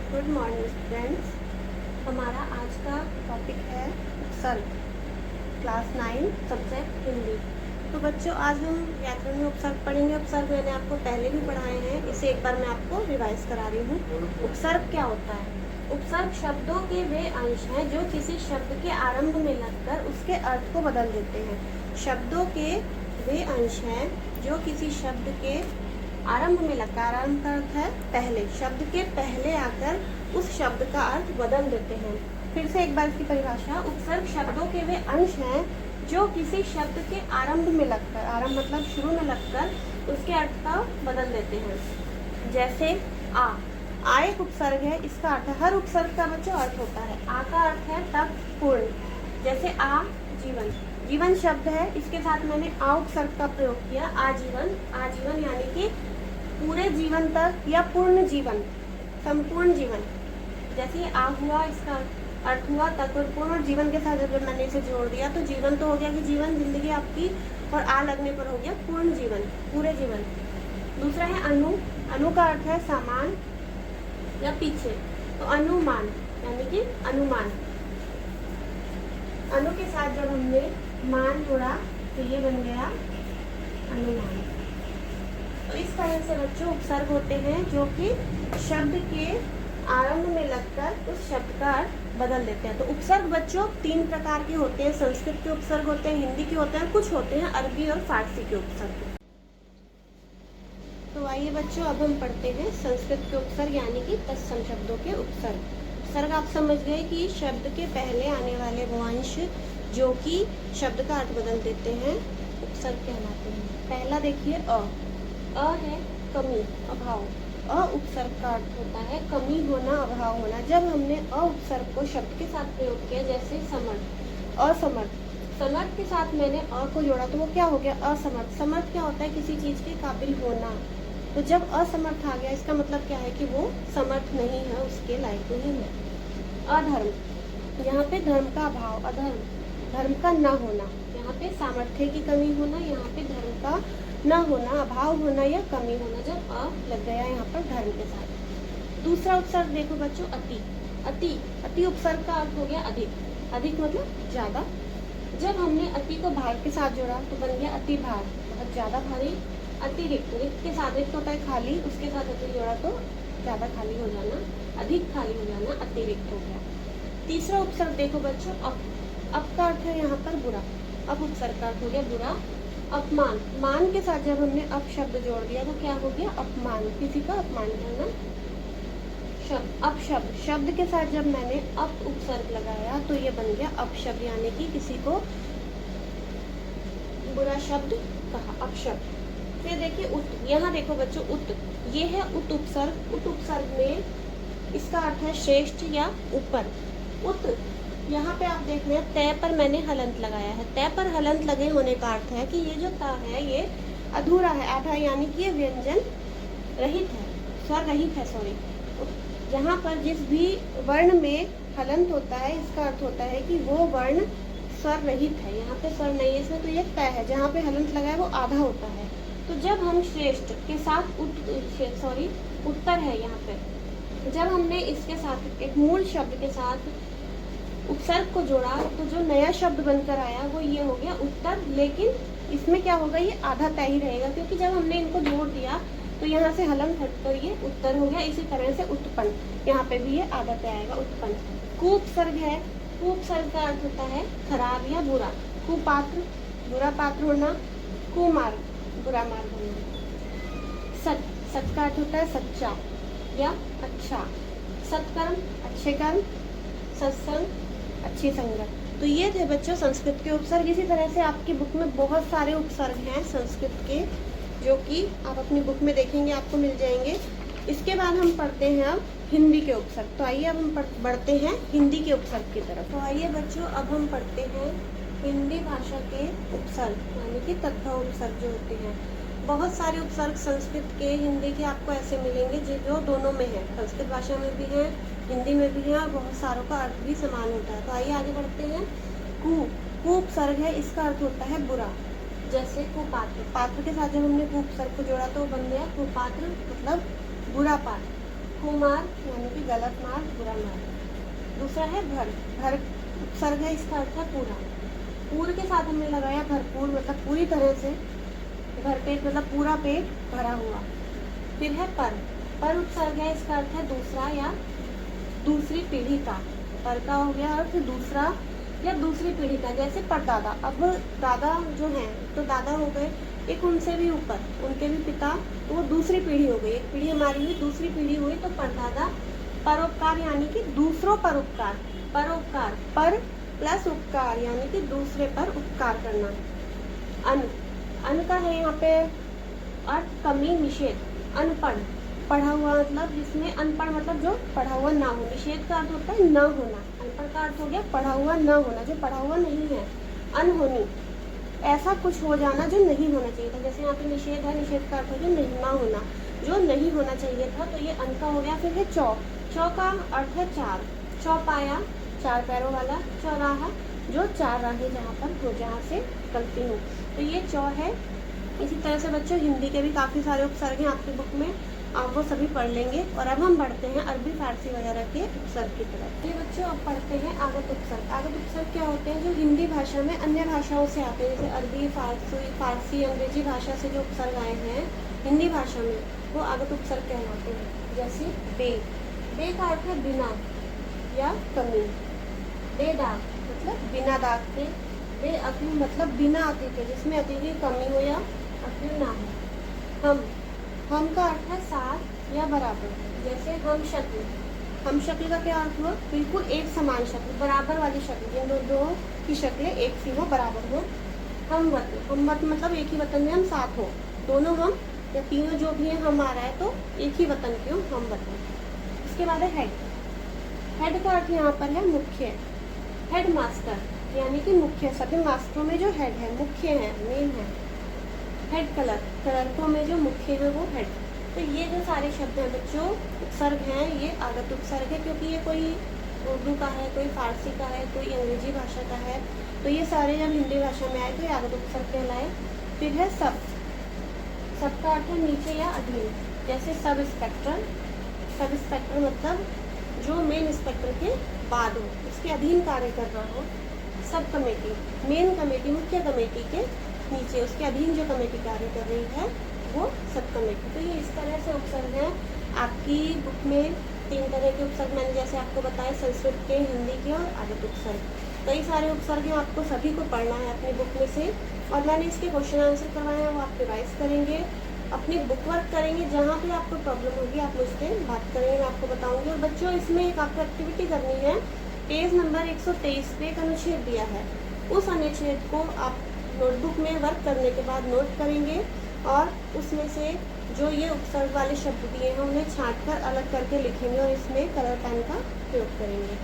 Good morning students. हमारा आज का टॉपिक है उपसर्ग, क्लास 9 सब्जेक्ट हिंदी। तो बच्चों, आज हम व्याकरण में उपसर्ग पढ़ेंगे। उपसर्ग मैंने आपको पहले भी पढ़ाए हैं, इसे एक बार मैं आपको रिवाइज करा रही हूँ। उपसर्ग क्या होता है? उपसर्ग शब्दों के वे अंश हैं जो किसी शब्द के आरंभ में लगकर उसके अर्थ को बदल देते हैं। शब्दों के वे अंश हैं जो किसी शब्द के आरंभ में लगकर, आरंभ का अर्थ है पहले, शब्द के पहले आकर उस शब्द का अर्थ बदल देते हैं। फिर से एक बार इसकी परिभाषा। उपसर्ग शब्दों के वे अंश हैं जो किसी शब्द के आरंभ में लगकर, आरंभ मतलब शुरू में लगकर उसके अर्थ का बदल देते हैं। जैसे आ एक उपसर्ग है, इसका अर्थ है, हर उपसर्ग का बच्चों अर्थ होता है। आ का अर्थ है तक, पूर्ण। जैसे आ जीवन, जीवन शब्द है, इसके साथ मैंने आ उपसर्ग का प्रयोग किया, आजीवन। आजीवन यानी कि पूरे जीवन तक या पूर्ण जीवन, संपूर्ण जीवन। जैसे ये आ हुआ, इसका अर्थ हुआ तक और पूर्ण। जीवन के साथ जब मैंने इसे जोड़ दिया तो जीवन तो हो गया कि जीवन, जिंदगी आपकी, और आ लगने पर हो गया पूर्ण जीवन, पूरे जीवन। दूसरा है अनु। अनु का अर्थ है सामान या पीछे, तो अनुमान यानी कि अनुमान। अनु के साथ जब हमने मान जोड़ा तो ये बन गया अनुमान। तो इस तरह से बच्चों उपसर्ग होते हैं जो कि शब्द के आरंभ में लगकर उस शब्द का अर्थ बदल देते हैं। तो उपसर्ग बच्चों 3 प्रकार के होते हैं। संस्कृत के उपसर्ग होते हैं, हिंदी के होते हैं, कुछ होते हैं अरबी और फारसी के उपसर्ग। तो आइए बच्चों, अब हम पढ़ते हैं संस्कृत के उपसर्ग यानी कि तत्सम शब्दों के उपसर्ग। उपसर्ग आप समझ गए कि शब्द के पहले आने वाले वो अंश जो कि शब्द का अर्थ बदल देते हैं, उपसर्ग कहलाते हैं। पहला देखिए अ है कमी, अभाव। अ उपसर्ग का अर्थ होता है कमी होना, अभाव होना। जब हमने अ उपसर्ग को शब्द के साथ प्रयोग किया, जैसे समर्थ, असमर्थ, समर्थ के साथ मैंने अ को जोड़ा तो वो क्या हो गया? असमर्थ। समर्थ क्या होता है? किसी चीज के काबिल होना। तो जब असमर्थ आ गया, इसका मतलब क्या है कि वो समर्थ नहीं है, उसके लायक नहीं है। अधर्म, यहाँ पे धर्म का अभाव, अधर्म, धर्म का न होना। यहाँ पे सामर्थ्य की कमी होना, यहाँ पे धर्म का न होना, अभाव होना या कमी होना, जब अ लग गया यहाँ पर धर्म के साथ। दूसरा उपसर्ग देखो बच्चों, अति। अति, अति उपसर्ग का अर्थ हो गया अधिक। अधिक मतलब ज्यादा। जब हमने अति को भार के साथ जोड़ा तो बन गया अति भार, बहुत ज्यादा भारी। अतिरिक्त, रिक्त के साथ रिक्त होता है खाली, उसके साथ अति जोड़ा तो ज्यादा खाली हो जाना, अधिक खाली हो जाना, अतिरिक्त हो गया। तीसरा उपसर्ग देखो बच्चों, अप का अर्थ है यहाँ पर बुरा। अब उपसर्ग का अर्थ हो गया बुरा। अपमान, मान के साथ जब हमने अप शब्द जोड़ दिया तो क्या हो गया? अपमान, किसी का अपमान करना। शब्द, अपशब्द, शब्द के साथ जब मैंने अप उपसर्ग लगाया तो ये बन गया अपशब्द, यानी कि किसी को बुरा शब्द कहा, अपशब्द। फिर देखिए उत, यहाँ देखो बच्चों उत, ये है उत उपसर्ग। उत उपसर्ग में इसका अर्थ है श्रेष्ठ या ऊपर। उत, यहाँ पे आप देख रहे हैं तय पर मैंने हलंत लगाया है। तय पर हलंत लगे होने का अर्थ है कि ये जो त है ये अधूरा है, आधा, यानी कि ये व्यंजन रहित है, स्वर रहित है, सॉरी। जहाँ पर जिस भी वर्ण में हलंत होता है, इसका अर्थ होता है कि वो वर्ण स्वर रहित है। यहाँ पे स्वर नहीं है इसमें, तो ये तय है। जहाँ पे हलंत लगा है वो आधा होता है। तो जब हम श्रेष्ठ के साथ उत्तर है यहाँ पे, जब हमने इसके साथ एक मूल शब्द के साथ उपसर्ग को जोड़ा तो जो नया शब्द बनकर आया वो ये हो गया उत्तर। लेकिन इसमें क्या होगा? ये आधा तय ही रहेगा, क्योंकि जब हमने इनको जोड़ दिया तो यहाँ से हलंत हटकर ये उत्तर हो गया। इसी तरह से उत्पन्न, यहाँ पे भी ये आधा तय आएगा, उत्पन्न। कुउपसर्ग है, कुउपसर्ग का अर्थ होता है खराब या बुरा। कुपात्र, बुरा पात्र होना। कुमार्ग, बुरा मार्ग होना। सत, सत का अर्थ होता है सच्चा या अच्छा। सत्कर्म, अच्छे कर्म। सत्संग, अच्छी संगत। तो ये थे बच्चों संस्कृत के उपसर्ग। इसी तरह से आपकी बुक में बहुत सारे उपसर्ग हैं संस्कृत के, जो कि आप अपनी बुक में देखेंगे, आपको मिल जाएंगे। इसके बाद हम पढ़ते हैं अब हिंदी के उपसर्ग। तो आइए अब हम बढ़ते हैं हिंदी के उपसर्ग की तरफ। तो आइए बच्चों, अब हम पढ़ते हैं हिंदी भाषा के उपसर्ग यानी कि तद्भव उपसर्ग जो होते हैं। बहुत सारे उपसर्ग संस्कृत के, हिंदी के आपको ऐसे मिलेंगे जो दोनों में है, संस्कृत भाषा में भी है, हिंदी में भी है, और बहुत सारों का अर्थ भी समान होता है। तो आइए आगे बढ़ते हैं। कु, कु उपसर्ग है, इसका अर्थ होता है बुरा। जैसे कुपात्र, पात्र के साथ जब हमने उपसर्ग को जोड़ा तो बन गया कुपात्र, मतलब बुरा पात्र। कुमार यानी कि गलत मार्ग, बुरा मार्ग। दूसरा है भर, भर उपसर्ग है, इसका अर्थ है पूरा। पूर के साथ हमने लगाया भरपूर, मतलब पूरी तरह से। भरपेट मतलब पूरा पेट भरा हुआ। फिर है पर उपसर्ग है, इसका अर्थ है दूसरा या दूसरी पीढ़ी का। पर का हो गया अर्थ दूसरा या दूसरी पीढ़ी का, जैसे परदादा। अब दादा जो हैं तो दादा हो गए, एक उनसे भी ऊपर, उनके भी पिता, तो वो दूसरी पीढ़ी हो गई। एक पीढ़ी हमारी हुई, दूसरी पीढ़ी हुई तो परदादा। परोपकार यानी कि दूसरों पर उपकार। परोपकार, पर प्लस उपकार यानी कि दूसरे पर उपकार करना। अन का है यहाँ पे अर्थ कमी, निषेध। अनपढ़, पढ़ा हुआ मतलब जिसमें अनपढ़ मतलब जो पढ़ा हुआ ना हो। निषेध का अर्थ होता है न होना, अनपढ़ का अर्थ हो गया पढ़ा हुआ न होना, जो पढ़ा हुआ नहीं है। अनहोनी, ऐसा कुछ हो जाना जो नहीं होना चाहिए था। जैसे यहाँ पे निषेध है, निषेध का अर्थ हो गया नहीं, ना होना, जो नहीं होना चाहिए था, तो ये अन का हो गया। फिर है चौ, चौ का अर्थ है चार। चौपाया, चार पैरों वाला। चौराहा, जो चार राहें जहाँ पर हो, जहाँ से निकलती हो, तो ये चौ है। इसी तरह से बच्चों हिंदी के भी काफ़ी सारे उपसर्ग हैं आपकी बुक में, आप वो सभी पढ़ लेंगे। और अब हम बढ़ते हैं अरबी फारसी वगैरह के उपसर्ग की तरफ। ये बच्चों अब पढ़ते हैं आगत उपसर्ग। आगत उपसर्ग क्या होते हैं? जो हिंदी भाषा में अन्य भाषाओं से आते हैं, जैसे अरबी, फारसी, अंग्रेजी भाषा से जो उपसर्ग आए हैं हिंदी भाषा में, वो आगत उपसर्ग कहलाते हैं। जैसे बे, बे का अर्थ है बिना या कमी। बेदाग मतलब बिना दाग के। बेअक्ल मतलब बिना अति के, जिसमें अति की कमी हो या अक्ल ना हो। हम का अर्थ है साथ या बराबर, जैसे हम शक्ल। हम शक्ल का क्या अर्थ हुआ? बिल्कुल एक समान शक्ल, बराबर वाली शक्ल, जिन दो की शक्लें एक सी हो, बराबर हो। हम वत मतलब एक ही वतन में हम साथ हो, दोनों हम या तीनों जो भी है हम आ रहा है तो एक ही वतन के हो, हम वतन। उसके बाद है हेड। हेड का अर्थ यहाँ पर है मुख्य। हेड मास्टर यानी कि मुख्य, सभी मास्टरों में जो हेड है, मुख्य है, मेन है। हेड कलर, कलरकों में जो मुख्य है वो हेड। तो ये जो सारे शब्द हैं बच्चों उपसर्ग हैं, ये आगत उपसर्ग है, क्योंकि ये कोई उर्दू का है, कोई फारसी का है, कोई अंग्रेजी भाषा का है, तो ये सारे जब हिंदी भाषा में आए तो ये आगत उपसर्ग कहलाए। फिर है सब। सब का अर्थ है नीचे या अधीन, जैसे सब इंस्पेक्टर। सब इंस्पेक्टर मतलब जो मेन इंस्पेक्टर के बाद हो, उसके अधीन कार्य कर रहा हो। सब कमेटी, मेन कमेटी, मुख्य कमेटी के नीचे, उसके अधीन जो कमेटी कार्य कर रही है वो सब कमेटी। तो ये इस तरह से उपसर्ग हैं आपकी बुक में। 3 तरह के उपसर्ग मैंने जैसे आपको बताया, संस्कृत के, हिंदी के और आगत उपसर्ग। कई सारे उपसर्ग हैं, आपको सभी को पढ़ना है अपनी बुक में से। और मैंने इसके क्वेश्चन आंसर करवाए हैं, वो आप रिवाइज करेंगे, अपनी बुक वर्क करेंगे। जहाँ भी आपको प्रॉब्लम होगी आप मुझसे बात करेंगे, मैं आपको बताऊंगी। और बच्चों इसमें एक आपको एक्टिविटी करनी है। पेज नंबर 123 पे एक अनुच्छेद दिया है, उस अनुच्छेद को आप नोटबुक में वर्क करने के बाद नोट करेंगे और उसमें से जो ये उपसर्ग वाले शब्द दिए हैं उन्हें छांट कर अलग करके लिखेंगे और इसमें कलर पेन का प्रयोग करेंगे।